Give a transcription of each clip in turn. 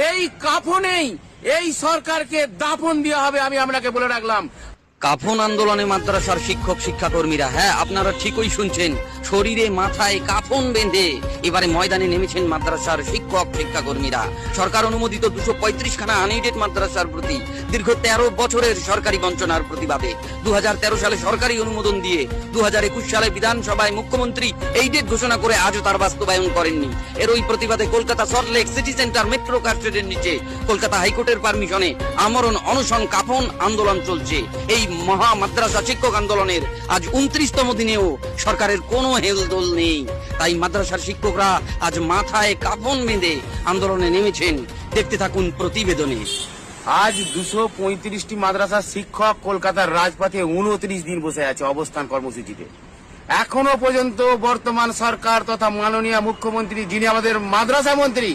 এই কাফনেই এই সরকারকে দাফন দেওয়া হবে, আমি আপনাকে বলে রাখলাম। কাফন আন্দোলনে মাদ্রাসার শিক্ষক শিক্ষাকর্মীরা, হ্যাঁ আপনারা ঠিকই শুনছেন, শরীরে মাথায় কাফন বেঁধে এবারে ময়দানে নেমেছেন মাদ্রাসার শিক্ষক শিক্ষাকর্মীরা। সরকার অনুমোদিত 235 খানা আনএইডেড মাদ্রাসার প্রতি দীর্ঘ 13 বছরের সরকারি বঞ্চনার প্রতিবাদে 2013 সালে সরকারি অনুমোদন দিয়ে 2021 সালে বিধানসভায় মুখ্যমন্ত্রী এইডেড ঘোষণা করে আজও তার বাস্তবায়ন করেননি। এর ওই প্রতিবাদে Kolkata Salt Lake City Centre metro কাস্টেডের নিচে কলকাতা হাইকোর্টের পারমিশনে আমরণ অনশন কাফন আন্দোলন চলছে। এই মহা মাদ্রাসা শিক্ষক আন্দোলনের আজ 29তম দিনেও সরকারের কোনো হেলদোল নেই। তাই মাদ্রাসার শিক্ষকরা আজ মাথায় কাফন বেঁধে আন্দোলনে নেমেছেন। দেখতে থাকুন প্রতিবেদনে। আজ 235টি মাদ্রাসার শিক্ষক কলকাতার রাজপথে 29 দিন বসে আছে অবস্থান কর্মসূচিতে। এখনো পর্যন্ত বর্তমান সরকার তথা মাননীয় মুখ্যমন্ত্রী, যিনি আমাদের মাদ্রাসা মন্ত্রী,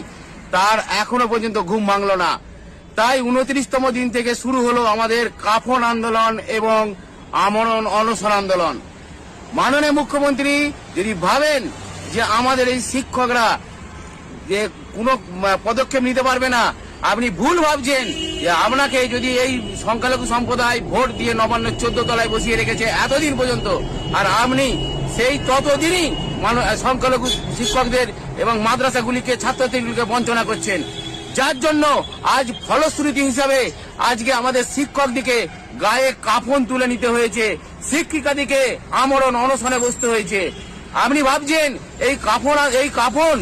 তার এখনো পর্যন্ত ঘুম ভাঙল না। তাই 29তম দিন থেকে শুরু হলো আমাদের কাফন আন্দোলন এবং আমরণ অনশন আন্দোলন। মাননীয় মুখ্যমন্ত্রী যদি ভাবেন যে আমাদের এই শিক্ষকরা যে কোনো পদক্ষেপ নিতে পারবে না, আপনি ভুল ভাবছেন। যে আপনাকে যদি এই সংখ্যালঘু সম্প্রদায় ভোট দিয়ে নবান্ন 14 তলায় বসিয়ে রেখেছে এতদিন পর্যন্ত, আর আপনি সেই ততদিনই সংখ্যালঘু শিক্ষকদের এবং মাদ্রাসাগুলিকে ছাত্রছাত্রীগুলিকে বঞ্চনা করছেন, যার জন্য আজ ফলশ্রুতি হিসাবে আজকে আমাদের শিক্ষকদিকে গায়ে কাফন তুলে নিতে হয়েছে, শিক্ষিকাদিকে আমরণ অনশনে বসতে হয়েছে। আপনি ভাবছেন এই কাফন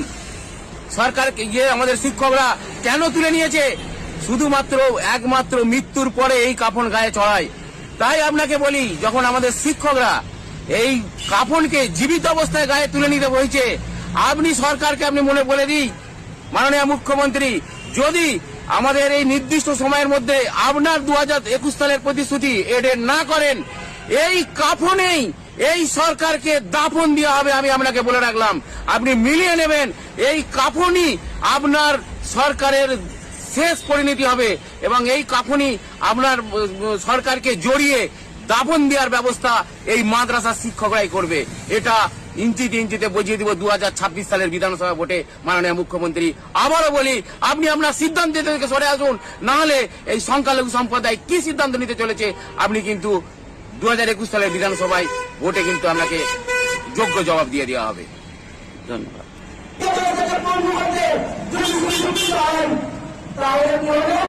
সরকারকে আমাদের শিক্ষকরা কেন তুলে নিয়েছে? শুধুমাত্র একমাত্র মৃত্যুর পরে এই কাফন গায়ে চড়ায়। তাই আপনাকে বলি, যখন আমাদের শিক্ষকরা এই কাফনকে জীবিত অবস্থায় গায়ে তুলে নিতে বলছে, আপনি সরকারকে আপনি মনে বলে দিই, মাননীয় মুখ্যমন্ত্রী, যদি আমাদের এই নির্দিষ্ট সময়ের মধ্যে আপনার 2021 সালের প্রতিশ্রুতি এডের না করেন, এই কাফনেই এই সরকারকে দাফন দেওয়া হবে, আমি আপনাকে বলে রাখলাম। আপনি মিলিয়ে নেবেন, এই কাফনই আপনার সরকারের শেষ পরিণতি হবে এবং এই কাফনই আপনার সরকারকে জড়িয়ে দাফন দেওয়ার ব্যবস্থা এই মাদ্রাসার শিক্ষকরাই করবে। এটা ইঞ্চিতে ইঞ্চিতে বুঝিয়ে দিব 2026 সালের বিধানসভা ভোটে। মাননীয় মুখ্যমন্ত্রী, আবারও বলি, আপনি আপনার সিদ্ধান্ত থেকে সরে আসুন, না হলে এই সংখ্যালঘু সম্প্রদায় কি সিদ্ধান্ত নিতে চলেছে আপনি কিন্তু 2021 সালের বিধানসভায় ভোটে কিন্তু আপনাকে যোগ্য জবাব দিয়ে দেওয়া হবে। ধন্যবাদ।